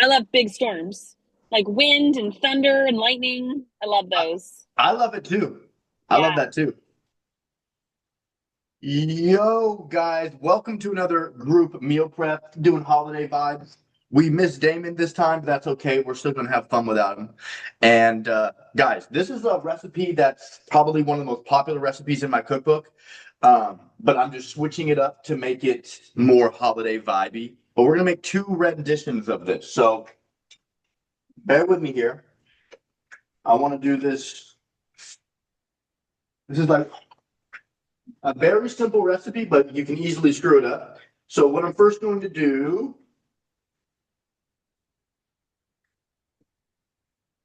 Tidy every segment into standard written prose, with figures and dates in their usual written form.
I love big storms, like wind and thunder and lightning. I love I, those. I love it too. I love Yeah. that too. Yo, guys, welcome to another group meal prep doing holiday vibes. We missed Damon this time, but that's okay. We're still going to have fun without him. And guys, this is a recipe that's probably one of the most popular recipes in my cookbook. But I'm just switching it up to make it more holiday vibey. But we're going to make two renditions of this. So bear with me here. I want to do this. This is like a very simple recipe, but you can easily screw it up. So what I'm first going to do,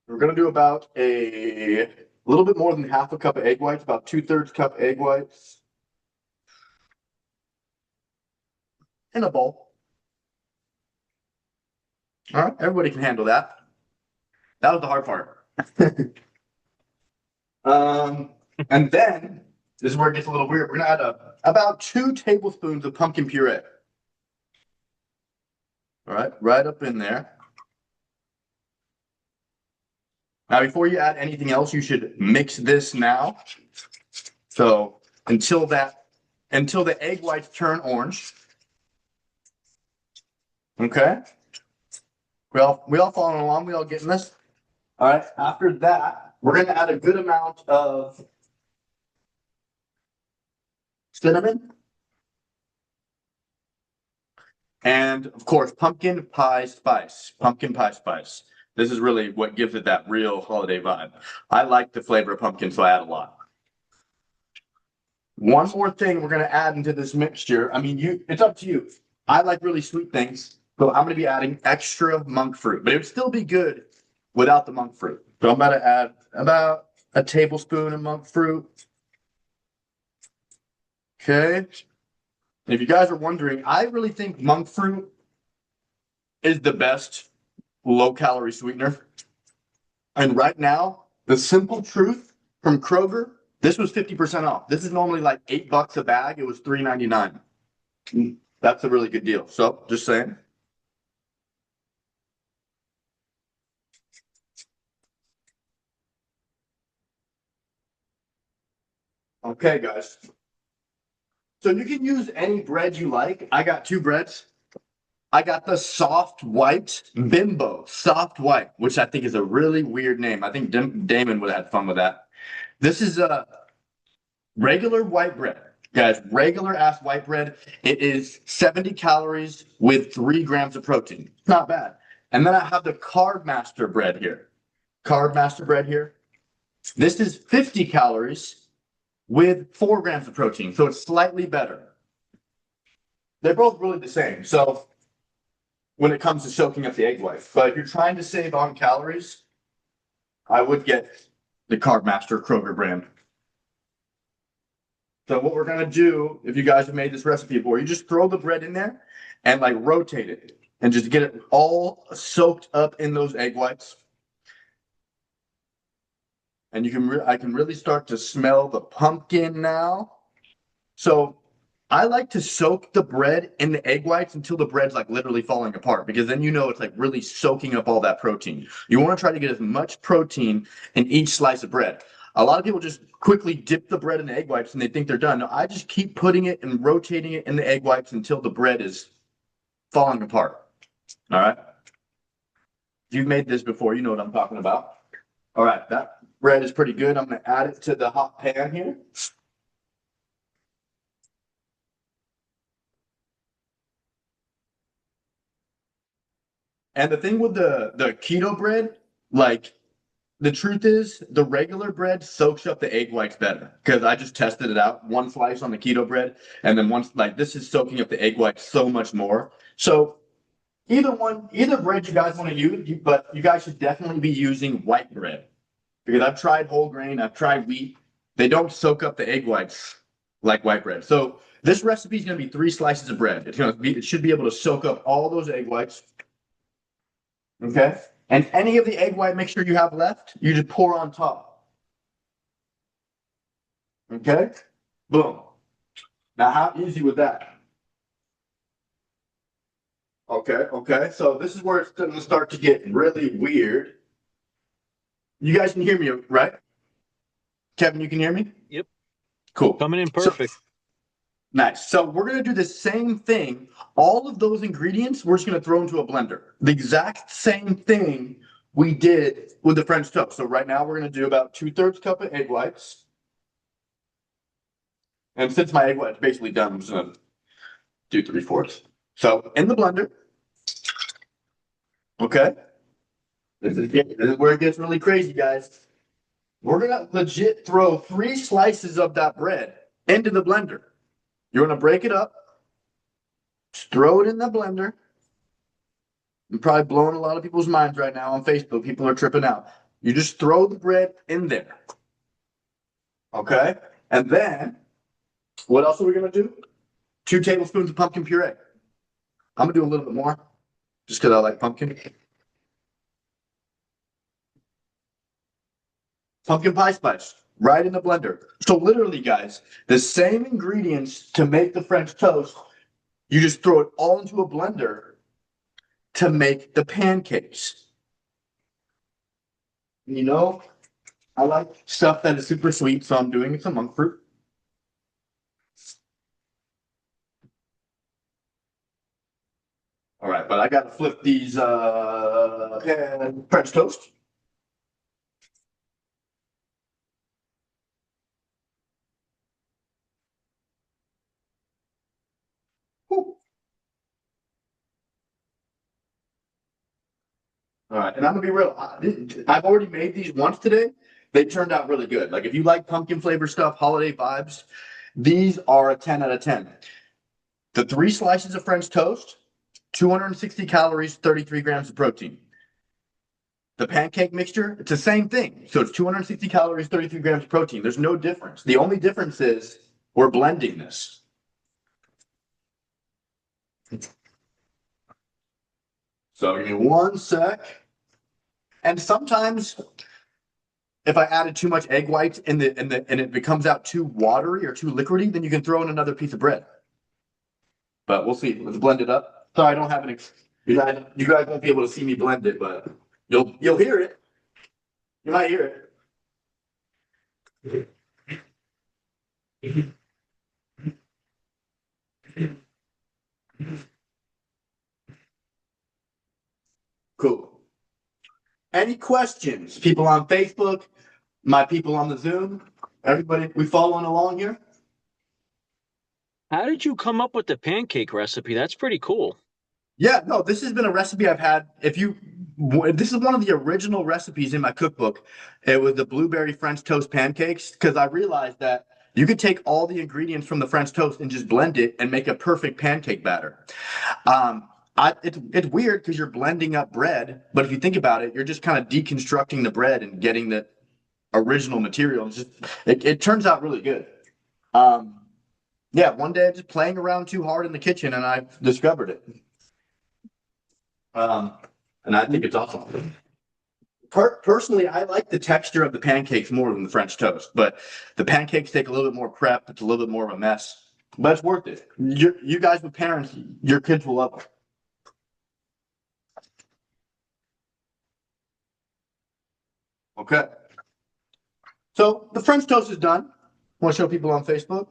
we're going to do about a little bit more than half a cup of egg whites, about 2/3 cup egg whites in a bowl. All right, everybody can handle that. That was the hard part. um, and then this is where it gets a little weird. We're going to add about 2 tablespoons of pumpkin puree. All right, right up in there. Now, before you add anything else, you should mix this now. So until the egg whites turn orange. Okay. We all following along, we all getting this? All right. After that, we're gonna add a good amount of cinnamon and of course pumpkin pie spice. Pumpkin pie spice. This is really what gives it that real holiday vibe. I like the flavor of pumpkin, so I add a lot. One more thing we're gonna add into this mixture. I mean, it's up to you. I like really sweet things, so I'm gonna be adding extra monk fruit, but it would still be good without the monk fruit. So I'm gonna add about a tablespoon of monk fruit. Okay. And if you guys are wondering, I really think monk fruit is the best low calorie sweetener. And right now, the simple truth from Kroger, this was 50% off. This is normally like $8 a bag. It was $3.99. That's a really good deal. So just saying. Okay, guys. So you can use any bread you like. I got 2 breads. I got the soft white bimbo, soft white, which I think is a really weird name. I think Damon would have had fun with that. This is a regular white bread, guys, regular ass white bread. It is 70 calories with 3 grams of protein. Not bad. And then I have the Carb Master bread here. Carb Master bread here. This is 50 calories with 4 grams of protein. So it's slightly better. They're both really the same. So when it comes to soaking up the egg white, but if you're trying to save on calories, I would get the Carb Master Kroger brand. So what we're gonna do, if you guys have made this recipe before, you just throw the bread in there and like rotate it and just get it all soaked up in those egg whites. And I can really start to smell the pumpkin now. So I like to soak the bread in the egg whites until the bread's like literally falling apart because then you know it's like really soaking up all that protein. You want to try to get as much protein in each slice of bread. A lot of people just quickly dip the bread in the egg whites and they think they're done. No, I just keep putting it and rotating it in the egg whites until the bread is falling apart. All right. If you've made this before, you know what I'm talking about. All right, that bread is pretty good. I'm going to add it to the hot pan here. And the thing with the keto bread, like the truth is the regular bread soaks up the egg whites better because I just tested it out. One slice on the keto bread, and then once like this is soaking up the egg whites so much more. So either bread you guys want to use, but you guys should definitely be using white bread because I've tried whole grain, I've tried wheat. They don't soak up the egg whites like white bread. So this recipe is going to be 3 slices of bread. It should be able to soak up all those egg whites. Okay. And any of the egg white mixture you have left, you just pour on top. Okay. Boom. Now, how easy was that? Okay. So this is where it's going to start to get really weird. You guys can hear me, right? Kevin, you can hear me? Yep, Cool. coming in So perfect. nice. So we're going to do the same thing. All of those ingredients, we're just going to throw into a blender. The exact same thing we did with the French toast. So right now we're going to do about 2/3 cup of egg whites. And since my egg white's basically done, I'm just going to do 3/4. So in the blender, okay? This is where it gets really crazy, guys. We're going to legit throw 3 slices of that bread into the blender. You're going to break it up, just throw it in the blender. I'm probably blowing a lot of people's minds right now on Facebook. People are tripping out. You just throw the bread in there. Okay? And then, what else are we going to do? 2 tablespoons of pumpkin puree. I'm going to do a little bit more just because I like pumpkin. Pumpkin pie spice right in the blender. So, literally, guys, the same ingredients to make the French toast, you just throw it all into a blender to make the pancakes. You know, I like stuff that is super sweet, so I'm doing some monk fruit. All right, but I gotta flip these and French toast. Whew. All right, and I'm gonna be real. I've already made these once today. They turned out really good. Like if you like pumpkin flavor stuff, holiday vibes, these are a 10 out of 10. The 3 slices of French toast, 260 calories, 33 grams of protein. The pancake mixture, it's the same thing. So it's 260 calories, 33 grams of protein. There's no difference. The only difference is we're blending this. So give me one sec. And sometimes if I added too much egg whites and it becomes out too watery or too liquidy, then you can throw in another piece of bread. But we'll see. Let's blend it up. Sorry, I don't have you guys won't be able to see me blend it, but you'll hear it. You might hear it. Cool. Any questions? People on Facebook, my people on the Zoom, everybody, we following along here? How did you come up with the pancake recipe? That's pretty cool. Yeah, no, this has been a recipe I've had. This is one of the original recipes in my cookbook. It was the blueberry French toast pancakes because I realized that you could take all the ingredients from the French toast and just blend it and make a perfect pancake batter. It's weird because you're blending up bread, but if you think about it, you're just kind of deconstructing the bread and getting the original material. It turns out really good. Um, yeah, one day I was just playing around too hard in the kitchen and I discovered it. Um, and I think it's awesome. Personally, I like the texture of the pancakes more than the French toast, but the pancakes take a little bit more prep. It's a little bit more of a mess, but it's worth it. You guys with parents, your kids will love them. Okay. So the French toast is done. Want to show people on Facebook?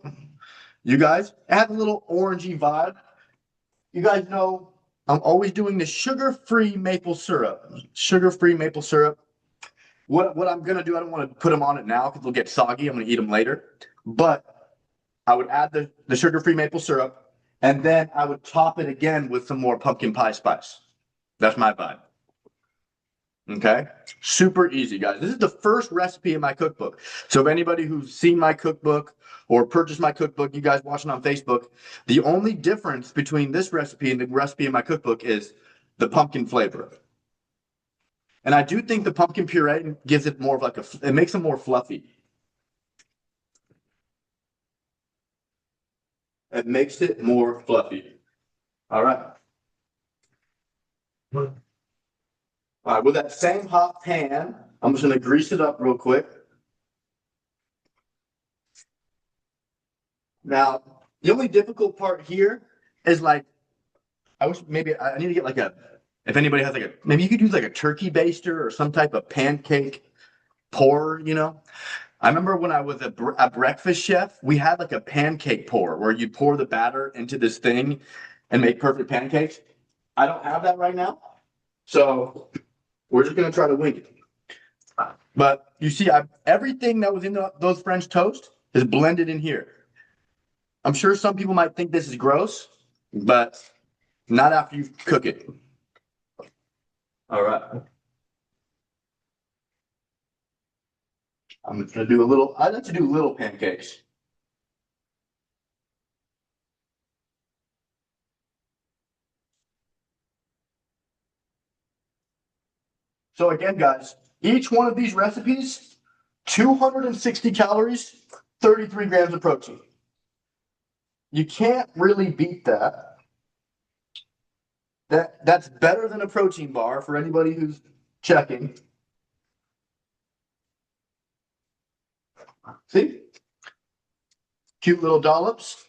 You guys, it has a little orangey vibe. You guys know I'm always doing the sugar-free maple syrup. Sugar-free maple syrup. What I'm gonna do, I don't want to put them on it now because they'll get soggy. I'm gonna eat them later. But I would add the sugar-free maple syrup, and then I would top it again with some more pumpkin pie spice. That's my vibe. Okay. Super easy, guys. This is the first recipe in my cookbook. So if anybody who's seen my cookbook or purchased my cookbook, you guys watching on Facebook, the only difference between this recipe and the recipe in my cookbook is the pumpkin flavor. And I do think the pumpkin puree gives it more of like it makes it more fluffy. It makes it more fluffy. All right. All right, with that same hot pan, I'm just gonna grease it up real quick. Now, the only difficult part here is like I wish maybe I need to get like if anybody has like maybe you could use like a turkey baster or some type of pancake pour, you know? I remember when I was a breakfast chef, we had like a pancake pour where you pour the batter into this thing and make perfect pancakes. I don't have that right now. So we're just going to try to wing it. But you see, everything that was in those French toast is blended in here. I'm sure some people might think this is gross, but not after you cook it. All right. I'm just going to do a little, I like to do little pancakes. So again, guys, each one of these recipes, 260 calories, 33 grams of protein. You can't really beat that. That's better than a protein bar for anybody who's checking. See? Cute little dollops.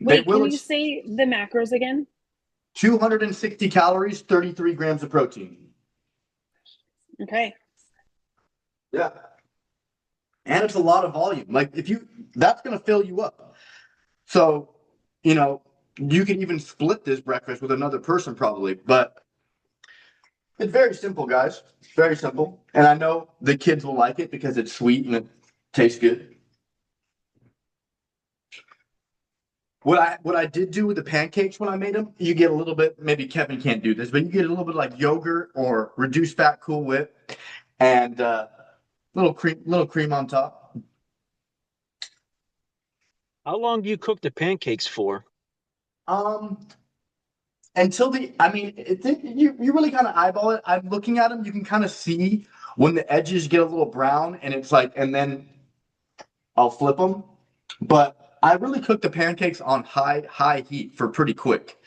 Wait, can you say the macros again? 260 calories, 33 grams of protein. Okay. Yeah. And it's a lot of volume. Like that's going to fill you up. So, you know, you can even split this breakfast with another person probably, but it's very simple, guys. It's very simple. And I know the kids will like it because it's sweet and it tastes good. What I did do with the pancakes when I made them, you get a little bit, maybe Kevin can't do this, but you get a little bit like yogurt or reduced fat Cool Whip and little cream on top. How long do you cook the pancakes for? Until you really kind of eyeball it. I'm looking at them, you can kind of see when the edges get a little brown and it's like, and then I'll flip them. But I really cook the pancakes on high heat for pretty quick.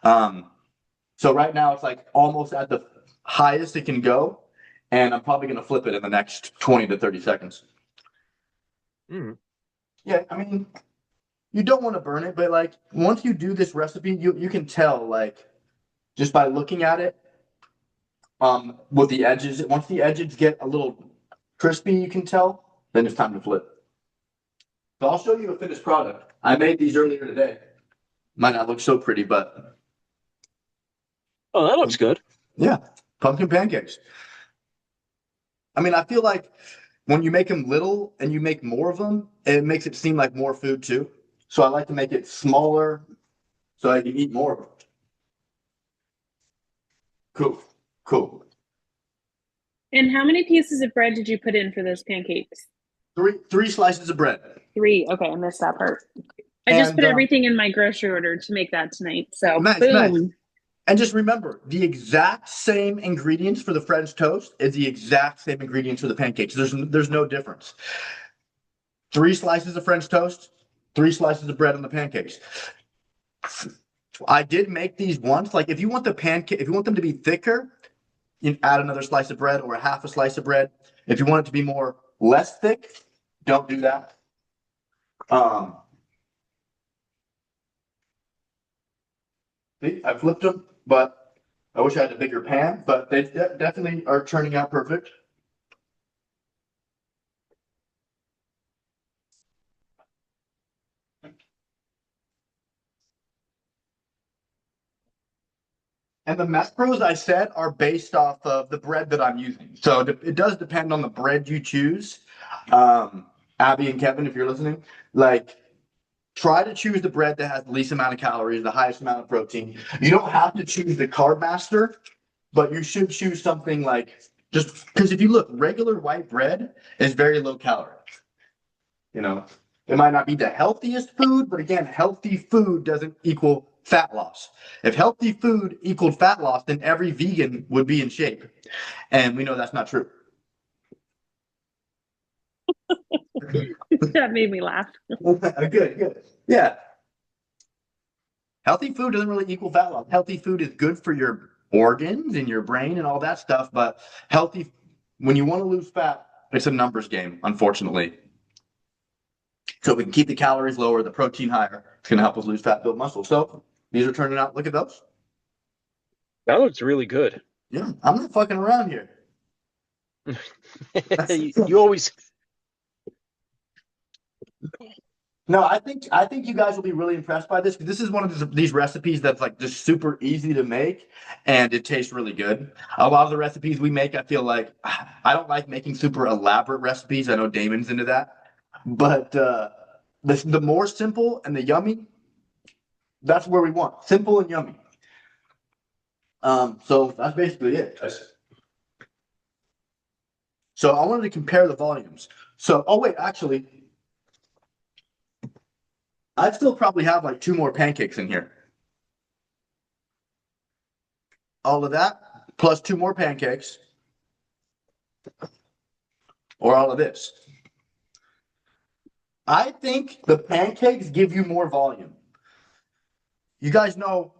So right now it's like almost at the highest it can go, and I'm probably going to flip it in the next 20 to 30 seconds. Mm. Yeah, I mean, you don't want to burn it, but like once you do this recipe, you can tell like just by looking at it, with the edges. Once the edges get a little crispy, you can tell. Then it's time to flip. So I'll show you a finished product. I made these earlier today. Might not look so pretty, but Oh, that looks good. yeah, pumpkin pancakes. I mean, I feel like when you make them little and you make more of them, it makes it seem like more food too. So I like to make it smaller so I can eat more of them. Cool, cool. And how many pieces of bread did you put in for those pancakes? Three slices of bread. 3. Okay, I missed that part. I just put everything in my grocery order to make that tonight. So nice, boom. nice. And just remember, the exact same ingredients for the French toast is the exact same ingredients for the pancakes. There's no difference. 3 slices of French toast, 3 slices of bread on the pancakes. I did make these once. Like if you want if you want them to be thicker, you add another slice of bread or a half a slice of bread. If you want it to be less thick, don't do that. See, I flipped them, but I wish I had a bigger pan, but they definitely are turning out perfect. And the macros I said are based off of the bread that I'm using. So it does depend on the bread you choose. Abby and Kevin, if you're listening, like try to choose the bread that has the least amount of calories, the highest amount of protein. You don't have to choose the Carb Master, but you should choose something like just because if you look, regular white bread is very low calorie. You know, it might not be the healthiest food, but again, healthy food doesn't equal fat loss. If healthy food equaled fat loss, then every vegan would be in shape. And we know that's not true. That made me laugh. Good. Yeah. Healthy food doesn't really equal fat loss. Healthy food is good for your organs and your brain and all that stuff, but when you want to lose fat, it's a numbers game, unfortunately. So we can keep the calories lower, the protein higher. It's going to help us lose fat, build muscle. So these are turning out. Look at those. That looks really good. Yeah, I'm not fucking around here. You always. No, I think you guys will be really impressed by this because this is one of these recipes that's like just super easy to make and it tastes really good. A lot of the recipes we make, I feel like I don't like making super elaborate recipes. I know Damon's into that, but the more simple and the yummy, that's where we want. Simple and yummy. So that's basically it. So I wanted to compare the volumes. So, oh wait, actually, I still probably have like two more pancakes in here. All of that plus two more pancakes, or all of this. I think the pancakes give you more volume. You guys know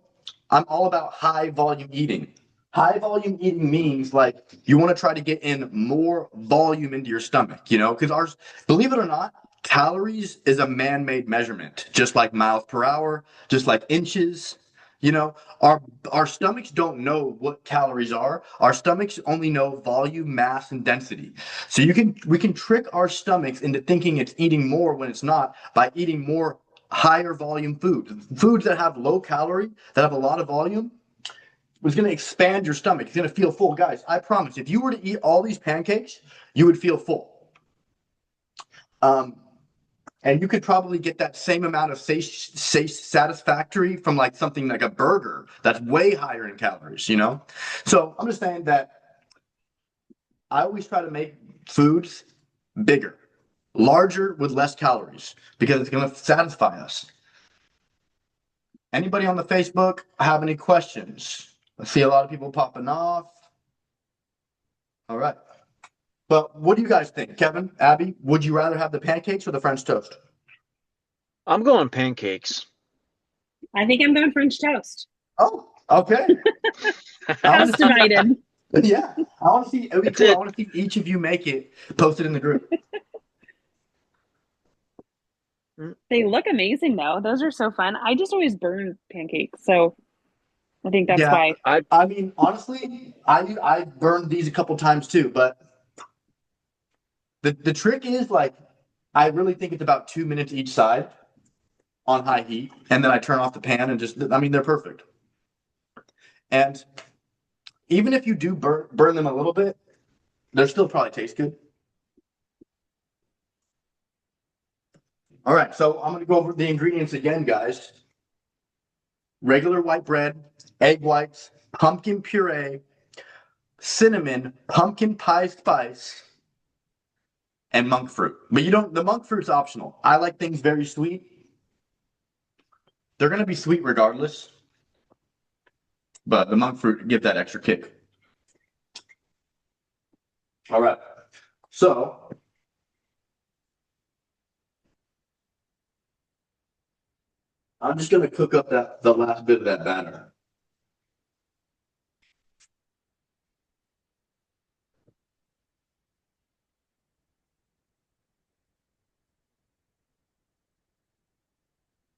I'm all about high volume eating. High volume eating means like you want to try to get in more volume into your stomach, because believe it or not, calories is a man-made measurement, just like miles per hour, just like inches. You know, our stomachs don't know what calories are. Our stomachs only know volume, mass, and density. So we can trick our stomachs into thinking it's eating more when it's not by eating more higher volume foods that have low calorie, that have a lot of volume was going to expand your stomach. It's going to feel full. Guys, I promise, if you were to eat all these pancakes, you would feel full. And you could probably get that same amount of satisfactory from like something like a burger that's way higher in calories. So I'm just saying that I always try to make foods bigger, larger with less calories because it's going to satisfy us. Anybody on the Facebook have any questions? I see a lot of people popping off. All right. But what do you guys think? Kevin, Abby, would you rather have the pancakes or the French toast? I'm going pancakes. I think I'm going French toast. Oh, okay. House divided. Yeah. I want to see, it would be That's cool. I it. want to see each of you make it, post it in the group. They look amazing though. Those are so fun. I just always burn pancakes, so I think that's Yeah. why. I mean, honestly, I burned these a couple times too, but the trick is like I really think it's about 2 minutes each side on high heat, and then I turn off the pan and I mean, they're perfect. And even if you do burn them a little bit, they'll still probably taste good. All right, so I'm going to go over the ingredients again, guys. Regular white bread, egg whites, pumpkin puree, cinnamon, pumpkin pie spice, and monk fruit. But the monk fruit's optional. I like things very sweet. They're going to be sweet regardless, but the monk fruit give that extra kick. All right, so I'm just going to cook up the last bit of that batter.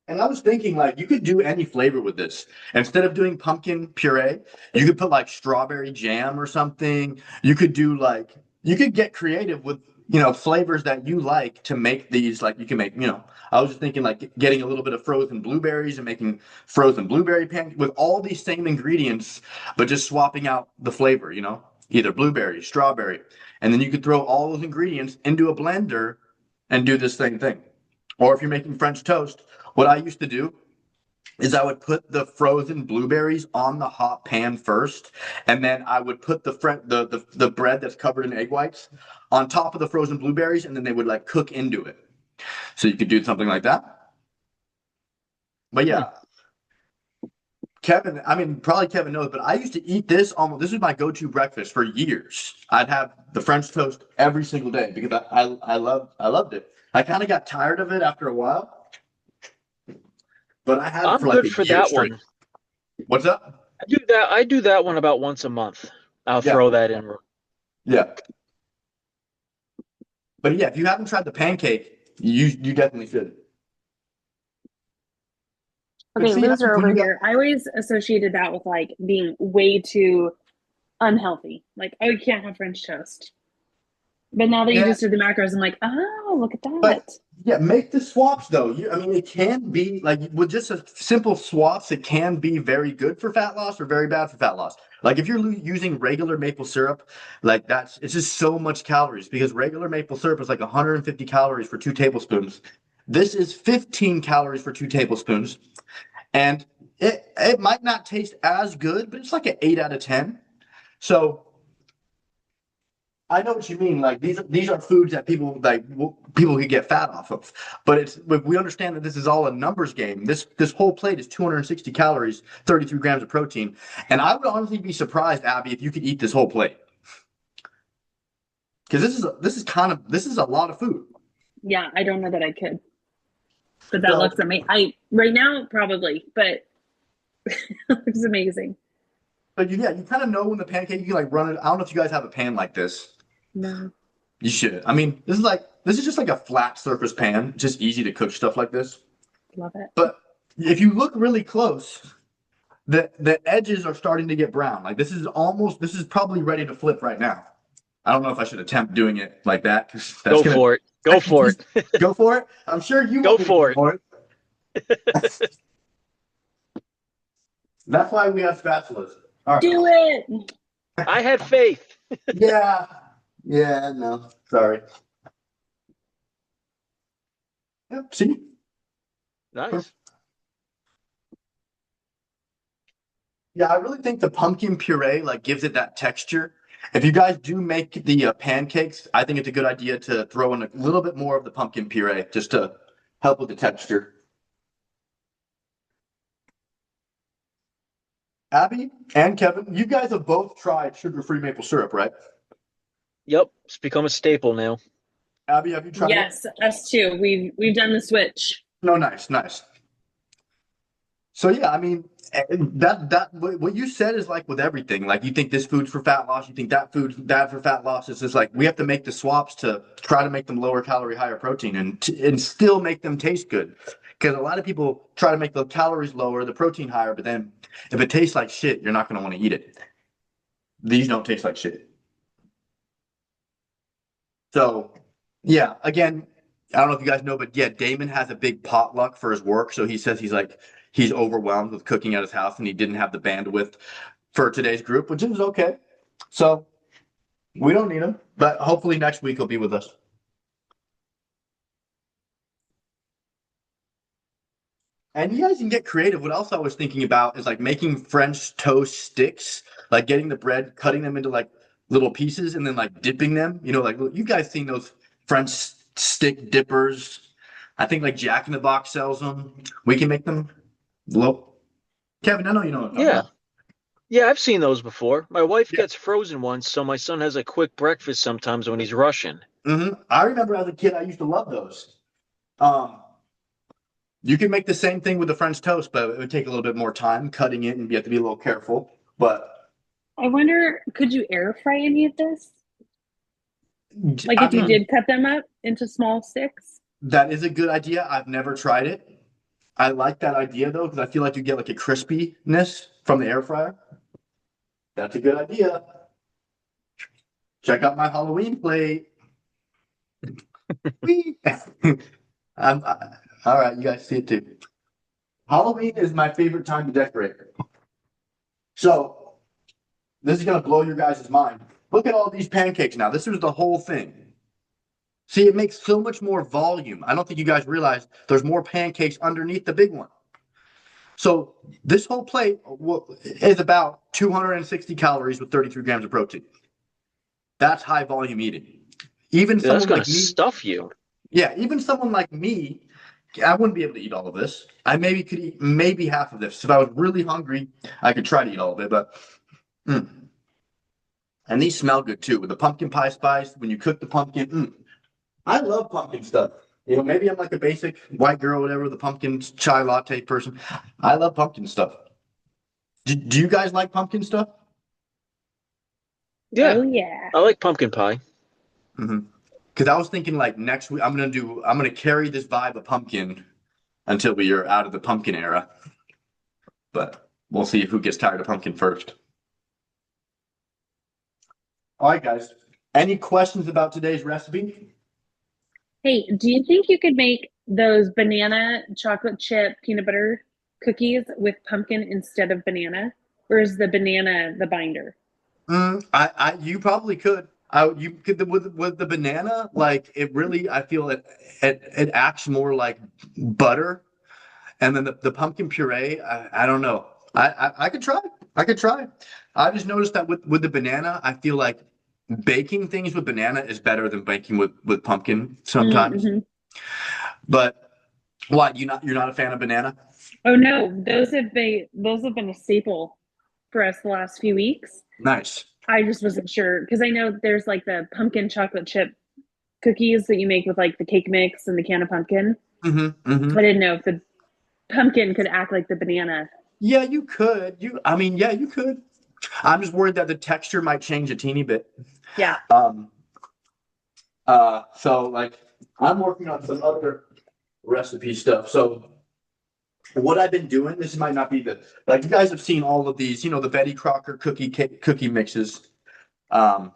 And I was thinking, like, you could do any flavor with this. Instead of doing pumpkin puree, you could put like strawberry jam or something. You could get creative with, flavors that you like to make these. Like, you can make, I was just thinking, like, getting a little bit of frozen blueberries and making frozen blueberry pancakes with all these same ingredients, but just swapping out the flavor, either blueberry, strawberry. And then you could throw all those ingredients into a blender and do this same thing. Or if you're making French toast, what I used to do is I would put the frozen blueberries on the hot pan first, and then I would put the bread that's covered in egg whites on top of the frozen blueberries, and then they would like cook into it. So you could do something like that. But yeah, Kevin, I mean, probably Kevin knows, but I used to eat this almost. This was my go-to breakfast for years. I'd have the French toast every single day because I loved it. I kind of got tired of it after a while. But I had it I'm for like good a for year that straight. one. What's up? I do that one about once a month. I'll Yeah, throw that in. yeah. But yeah, if you haven't tried the pancake, you definitely should. But Okay, see, loser when over you got here. I always associated that with like being way too unhealthy. Like, oh, you can't have French toast. But now that you yeah, just did the macros, I'm like, oh, look at but that. yeah, make the swaps though. I mean, it can be like with just a simple swaps, it can be very good for fat loss or very bad for fat loss. Like if you're using regular maple syrup, like it's just so much calories because regular maple syrup is like 150 calories for 2 tablespoons. This is 15 calories for 2 tablespoons, and it might not taste as good, but it's like an 8 out of 10. So I know what you mean. Like these are foods that people could get fat off of. But if we understand that this is all a numbers game. This whole plate is 260 calories, 33 grams of protein, and I would honestly be surprised, Abby, if you could eat this whole plate because this is a lot of food. Yeah, I don't know that I could, but that So, looks amazing. I right now probably, but it looks amazing. but yeah, you kind of know when the pancake you can like run it. I don't know if you guys have a pan like this. No, You should. I mean, this is just like a flat surface pan, just easy to cook stuff like this. love it. But if you look really close, the edges are starting to get brown. Like this is probably ready to flip right now. I don't know if I should attempt doing it like that because that's Go gonna for it. Go for it. go for it. I'm sure you Go want me to for go it. for it. That's why we have spatulas. All right. Do it. I had faith. Yeah. Yeah. No. Sorry. Yep. See. Nice. Yeah, I really think the pumpkin puree like gives it that texture. If you guys do make the pancakes, I think it's a good idea to throw in a little bit more of the pumpkin puree just to help with the texture. Abby and Kevin, you guys have both tried sugar-free maple syrup, right? Yep. It's become a staple now. Abby, have you tried it? Yes, us too. We've done the switch. No, nice, nice. So yeah, I mean that what you said is like with everything. Like you think this food's for fat loss, you think that food's bad for fat loss. It's just like we have to make the swaps to try to make them lower calorie, higher protein, and still make them taste good. Because a lot of people try to make the calories lower, the protein higher, but then if it tastes like shit, you're not going to want to eat it. These don't taste like shit. So yeah, again, I don't know if you guys know, but yeah, Damon has a big potluck for his work. So he says he's overwhelmed with cooking at his house and he didn't have the bandwidth for today's group, which is okay. So we don't need him, but hopefully next week he'll be with us. And you guys can get creative. What else I was thinking about is like making French toast sticks, like getting the bread, cutting them into like little pieces, and then like dipping them. You know, like you guys seen those French stick dippers? I think like Jack in the Box sells them. We can make them. Low. Kevin, I know you know what I'm talking Yeah. about. Yeah, I've seen those before. My wife Yeah. gets frozen ones, so my son has a quick breakfast sometimes when he's rushing. I remember as a kid, I used to love those. Um, you can make the same thing with the French toast, but it would take a little bit more time cutting it, and you have to be a little careful. But I wonder, could you air fry any of this? Like I if you mean, did cut them up into small sticks? that is a good idea. I've never tried it. I like that idea though, because I feel like you get like a crispiness from the air fryer. That's a good idea. Check out my Halloween plate. Whee! All right, you guys see it too. Halloween is my favorite time to decorate. So this is gonna blow your guys' mind. Look at all these pancakes now. This was the whole thing. See, it makes so much more volume. I don't think you guys realize there's more pancakes underneath the big one. So this whole plate is about 260 calories with 33 grams of protein. That's high volume eating. Even Yeah, that's someone gonna like me, stuff you. yeah, even someone like me, I wouldn't be able to eat all of this. I maybe could eat maybe half of this. If I was really hungry, I could try to eat all of it, but mm. And these smell good too with the pumpkin pie spice. When you cook the pumpkin, I love pumpkin stuff. You know, maybe I'm like a basic white girl, whatever, the pumpkin chai latte person. I love pumpkin stuff. Do you guys like pumpkin stuff? Yeah, Oh yeah. I like pumpkin pie. Mm-hmm. Because I was thinking like next week I'm gonna carry this vibe of pumpkin until we are out of the pumpkin era. but we'll see who gets tired of pumpkin first. All right, guys. Any questions about today's recipe? Hey, do you think you could make those banana chocolate chip peanut butter cookies with pumpkin instead of banana? Or is the banana the binder? You probably could. You could with the banana, like it really. I feel it acts more like butter, and then the pumpkin puree. I don't know. I could try. I could try. I just noticed that with the banana, I feel like baking things with banana is better than baking with pumpkin sometimes. Mm-hmm. But what you're not a fan of banana? Oh no, those have been a staple for us the last few weeks. Nice. I just wasn't sure because I know there's like the pumpkin chocolate chip cookies that you make with like the cake mix and the can of pumpkin. Mm-hmm. Mm-hmm. I didn't know if the pumpkin could act like the banana. Yeah, you could. I mean, yeah, you could. I'm just worried that the texture might change a teeny bit. Yeah. Um, so like I'm working on some other recipe stuff. So what I've been doing, this might not be the like you guys have seen all of these, the Betty Crocker cookie mixes. Um,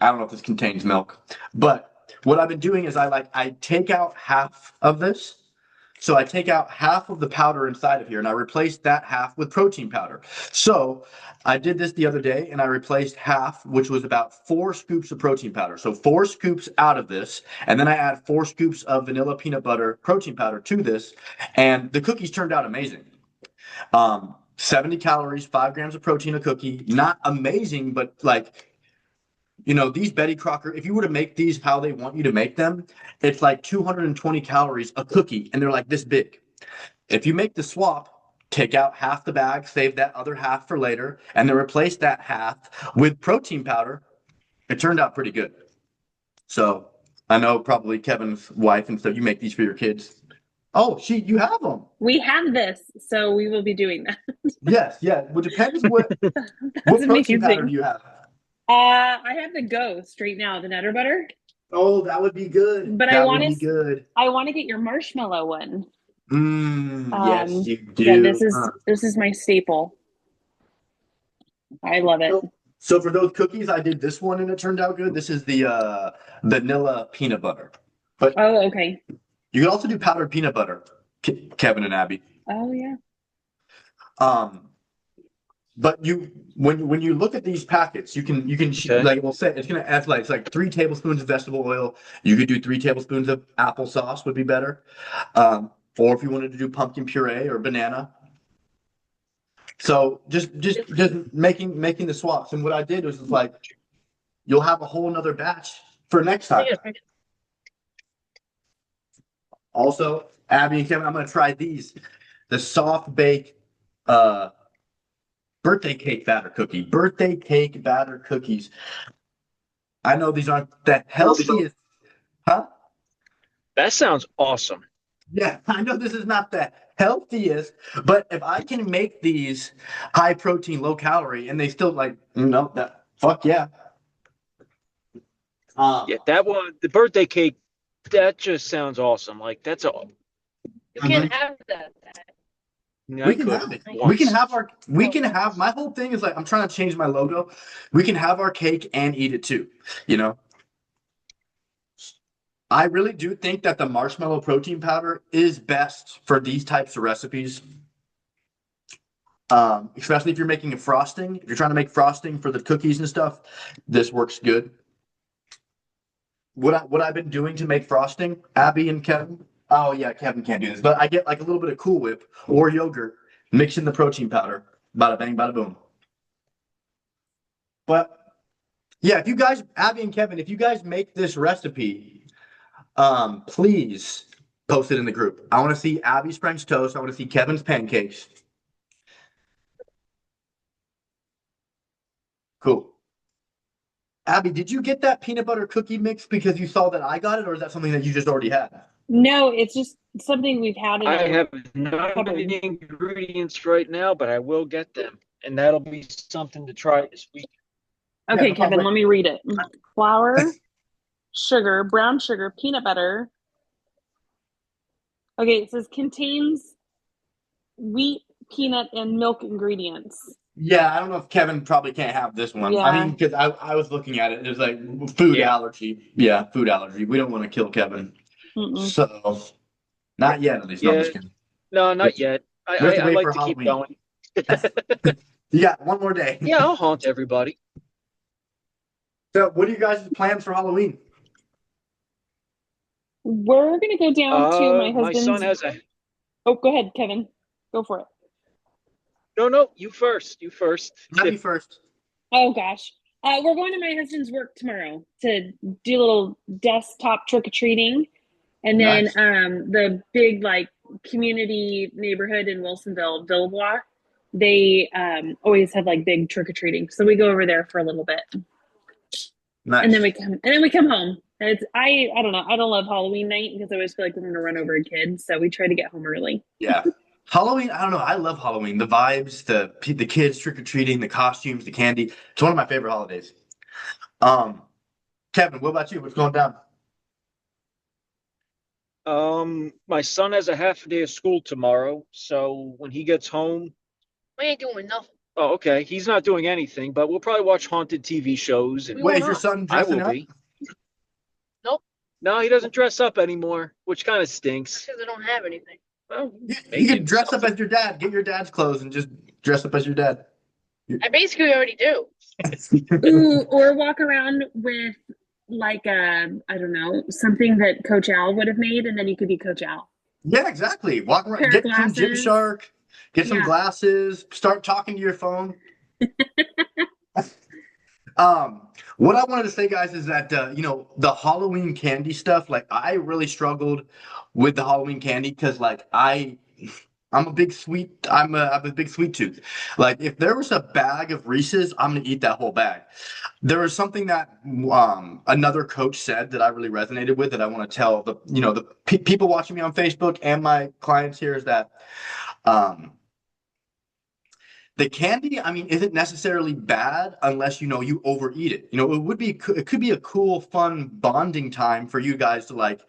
I don't know if this contains milk, but what I've been doing is I take out half of this. So I take out half of the powder inside of here and I replace that half with protein powder. So I did this the other day and I replaced half, which was about 4 scoops of protein powder. So 4 scoops out of this, and then I add 4 scoops of vanilla peanut butter protein powder to this, and the cookies turned out amazing. 70 calories, 5 grams of protein a cookie. Not amazing, but like these Betty Crocker, if you were to make these how they want you to make them, it's like 220 calories a cookie, and they're like this big. If you make the swap, take out half the bag, save that other half for later, and then replace that half with protein powder, it turned out pretty good. So I know probably Kevin's wife and stuff, you make these for your kids. Oh, you have them. We have this, so we will be doing that. Yes, yeah. Well, depends what That's protein powder do amazing. you have? I have the Ghost right now, the Nutter Butter, Oh, that would be good. but That would be good. I want to get your marshmallow one. Yes, you Yeah, do. this is my staple. I love it. So for those cookies, I did this one and it turned out good. This is the vanilla peanut butter. But Oh, okay. you can also do powdered peanut butter, Kevin and Abby. Oh, yeah. Um, but when you look at these packets, you can Okay. like we'll say it's gonna add like it's like 3 tablespoons of vegetable oil. You could do 3 tablespoons of applesauce would be better. Or if you wanted to do pumpkin puree or banana. So just making the swaps. And what I did was like you'll have a whole nother batch for next time. Also, Abby and Kevin, I'm gonna try these. The soft bake birthday cake batter cookie. Birthday cake batter cookies. I know these aren't the healthiest, huh? That sounds awesome. Yeah, I know this is not the healthiest, but if I can make these high protein, low calorie, and they still like, that fuck yeah. Yeah, that one, the birthday cake, that just sounds awesome. Like that's all. You can't have that. We can have it. We can have my whole thing is like I'm trying to change my logo. We can have our cake and eat it too, you know. I really do think that the marshmallow protein powder is best for these types of recipes. Especially if you're making a frosting. If you're trying to make frosting for the cookies and stuff, this works good. What I've been doing to make frosting, Abby and Kevin. Oh yeah, Kevin can't do this, but I get like a little bit of Cool Whip or yogurt, mix in the protein powder, bada bang, bada boom. But yeah, if you guys, Abby and Kevin, if you guys make this recipe, please post it in the group. I want to see Abby's French toast. I want to see Kevin's pancakes. Cool. Abby, did you get that peanut butter cookie mix because you saw that I got it, or is that something that you just already had? No, it's just something we've had in I our have none of the ingredients right now, but I will get them, and that'll be something to try this week. Okay, Yeah, Kevin, wait. let me read it. Flour, sugar, brown sugar, peanut butter. Okay, it says contains wheat peanut and milk ingredients. Yeah, I don't know if Kevin probably can't have this one. I Yeah. mean, because I was looking at it, there's like food Yeah. allergy. Yeah, food allergy. We don't want to kill Kevin. Mm-mm. So, not yet, at least. No, I'm Yeah. just kidding. No, We have not yet. we have to I wait like for to keep Halloween. going. You got one more day. Yeah, I'll haunt everybody. So, what are you guys' plans for Halloween? We're gonna go down to my My son husband's. has a Oh, go ahead, Kevin. Go for it. no. You first. You first. Not me first. Oh gosh. We're going to my husband's work tomorrow to do a little desktop trick or treating, and then Nice. the big like community neighborhood in Wilsonville, Villebois, they always have like big trick or treating. So we go over there for a little bit, Nice. and then we come home. I don't know. I don't love Halloween night because I always feel like we're gonna run over a kid. So we try to get home early. Yeah. Halloween, I don't know. I love Halloween. The vibes, the kids trick or treating, the costumes, the candy. It's one of my favorite holidays. Um, Kevin, what about you? What's going down? My son has a half a day of school tomorrow, so when he gets home, We ain't doing nothing. oh, okay, he's not doing anything, but we'll probably watch haunted TV shows, and We Wait, won't is your know. son I dressing will up? be. Nope, No, he doesn't dress up anymore, which kind of stinks. because I don't have anything. Well, You make can it dress up something. as your dad. Get your dad's clothes and just dress up as your dad. I basically already do. Ooh, or walk around with like I don't know, something that Coach Al would have made, and then you could be Coach Al. Yeah, exactly. Walk around, Pair of get some glasses. Gymshark, get some Yeah. glasses, start talking to your phone. What I wanted to say, guys, is that the Halloween candy stuff. Like, I really struggled with the Halloween candy because, like, I'm a big sweet. I'm a big sweet tooth. Like, if there was a bag of Reese's, I'm gonna eat that whole bag. There was something that another coach said that I really resonated with that I want to tell the people watching me on Facebook and my clients here is that um, the candy, I mean, isn't necessarily bad unless you overeat it. It could be a cool, fun bonding time for you guys to like,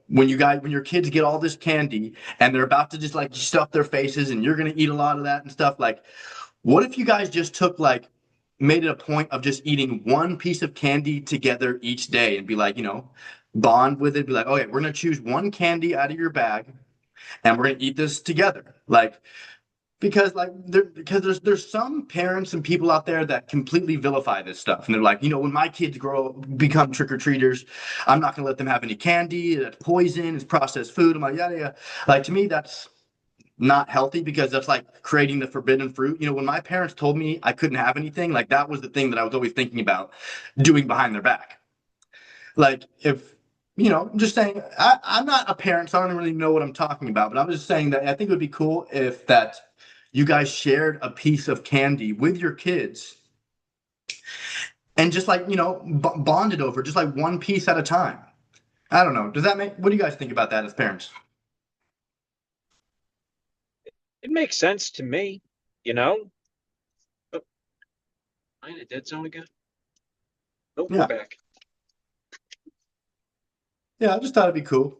when your kids get all this candy and they're about to just like stuff their faces and you're gonna eat a lot of that and stuff. Like, what if you guys just made it a point of just eating one piece of candy together each day and be like, bond with it, be like, okay, we're gonna choose one candy out of your bag and we're gonna eat this together. Like, because there's some parents and people out there that completely vilify this stuff and they're like, when my kids become trick-or-treaters, I'm not going to let them have any candy. That's poison, it's processed food. I'm like, yeah, yeah. Like, to me, that's not healthy because that's like creating the forbidden fruit. When my parents told me I couldn't have anything, like, that was the thing that I was always thinking about doing behind their back. Like, if I'm just saying, I'm not a parent, so I don't really know what I'm talking about, but I'm just saying that I think it would be cool if that you guys shared a piece of candy with your kids and just like, bonded over just like one piece at a time. I don't know. What do you guys think about that as parents? It makes sense to me, you know. Oh, am I in a dead zone again? Nope, we're Yeah. back. Yeah, I just thought it'd be cool.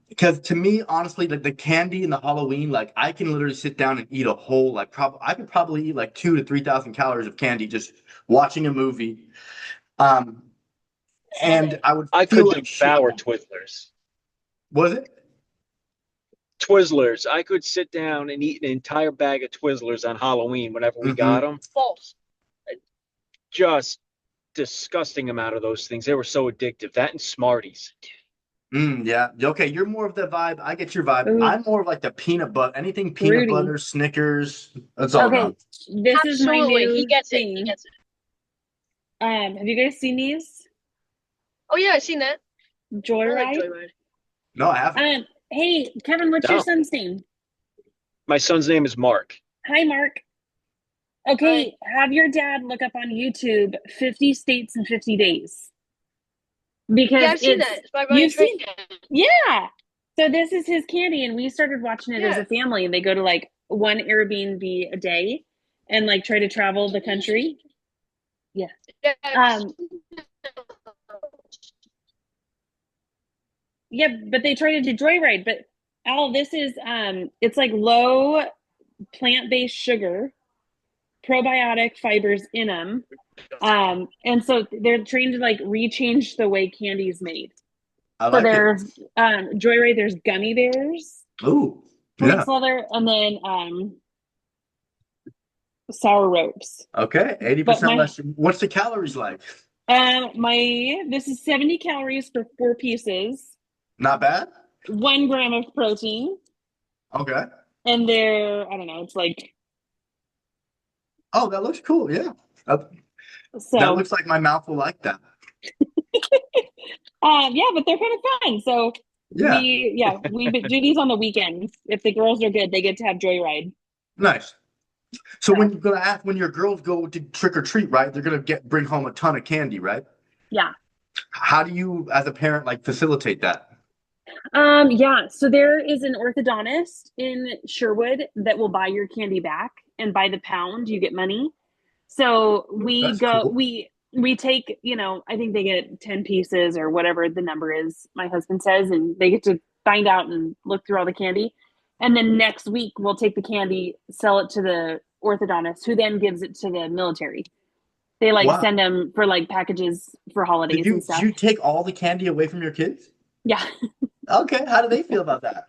Because to me, honestly, like the candy and the Halloween, like I can literally sit down and eat a whole, like I could probably eat like 2,000 to 3,000 calories of candy just watching a movie. Um, and I would I feel could like shit. devour Twizzlers. Was it? Twizzlers. I could sit down and eat an entire bag of Twizzlers on Halloween whenever we got them. False. Just disgusting amount of those things. They were so addictive. That and Smarties. Yeah. Okay, you're more of the vibe. I get your vibe. Ooh, I'm more of like the peanut butter, anything peanut fruity. butter, Snickers. That's all Okay, gone. this is my Absolutely. new He gets it. thing. He gets it. Have you guys seen these? Oh, yeah, I seen that. I like Joyride? Joyride. No, I haven't. Hey, Kevin, what's your No. son's name? My son's name is Mark. Hi, Mark. Okay, have your dad look up on YouTube 50 states in 50 days. Because Yeah, I've seen that. It's by Ryan you've seen, Trahan. yeah. So this is his candy, and we started watching it as Yeah. a family, and they go to like one Airbnb a day and like try to travel the country. Yeah. Yeah, but they try to do Joyride. But Al, this is it's like low plant-based sugar, probiotic fibers in them. And so they're trying to like rechange the way candy's made. I So like it. there's Joyride, there's gummy bears, Ooh, fruit yeah. leather, and then sour ropes. Okay, But 80% less. What's the calories like? this is 70 calories for 4 pieces, Not bad. 1 gram of protein, Okay. and they're, I don't know, it's like, Oh, that looks cool. Yeah. That so looks like my mouth will like that. yeah, but they're kind of fun. So Yeah. we do these on the weekends. If the girls are good, they get to have Joyride. Nice. So when you're gonna ask, when your girls go to trick or treat, right? They're gonna bring home a ton of candy, right? Yeah. How do you, as a parent, like facilitate that? Yeah, so there is an orthodontist in Sherwood that will buy your candy back, and by the pound you get money. So That's cool. we take, I think they get 10 pieces or whatever the number is, my husband says, and they get to find out and look through all the candy. And then next week we'll take the candy, sell it to the orthodontist, who then gives it to the military. They like Wow. send them for like packages for holidays and Did stuff. you take all the candy away from your kids? Yeah. Okay. How do they feel about that?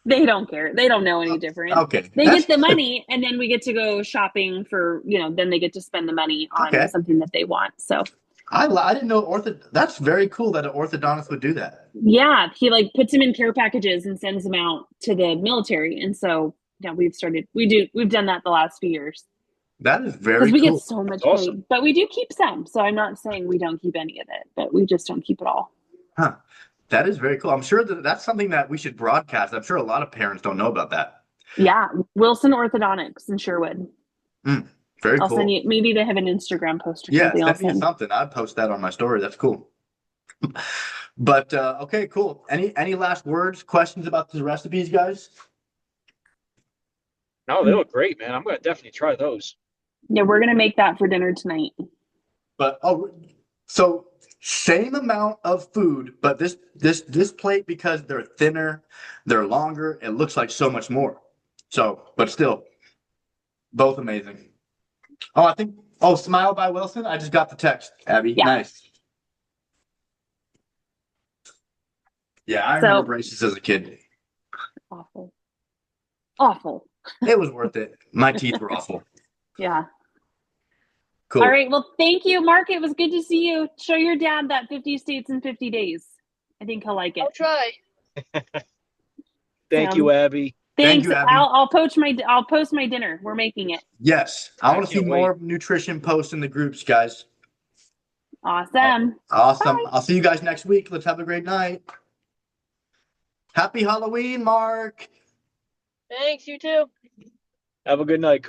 They don't care. They don't know any different. Okay. They That's get the good. money, and then we get to go shopping for, then they get to spend the money on Okay. something that they want. So I didn't know that's very cool that an orthodontist would do that. yeah, he like puts them in care packages and sends them out to the military. And so yeah, we've done that the last few years That is because very we get cool. so much Awesome. paid, but we do keep some. So I'm not saying we don't keep any of it, but we just don't keep it all. Huh. That is very cool. I'm sure that's something that we should broadcast. I'm sure a lot of parents don't know about that. Yeah, Wilson Orthodontics in Sherwood. Very I'll cool. send you. Maybe they have an Instagram post or Yeah, something. I'll send me send. something. I'd post that on my story. That's cool. But okay, cool. Any last words, questions about the recipes, guys? No, they look great, man. I'm gonna definitely try those. Yeah, we're gonna make that for dinner tonight. But so same amount of food, but this plate, because they're thinner, they're longer, it looks like so much more. So, but still, both amazing. Smile by Wilson. I just got the text, Abby. Yeah. Nice. Yeah, I remember braces as a kid. Awful. It was worth it. My teeth were awful. Yeah. Cool. All right. Well, thank you, Mark. It was good to see you. Show your dad that 50 states in 50 days. I think he'll like it. I'll try. Thank you, Abby. Thanks. Thank you, Abby. I'll post my dinner. We're making it. Yes. I want to see can't more nutrition posts in the groups, guys. Awesome. Awesome. Bye. I'll see you guys next week. Let's have a great night. Happy Halloween, Mark. Thanks, you too. Have a good night.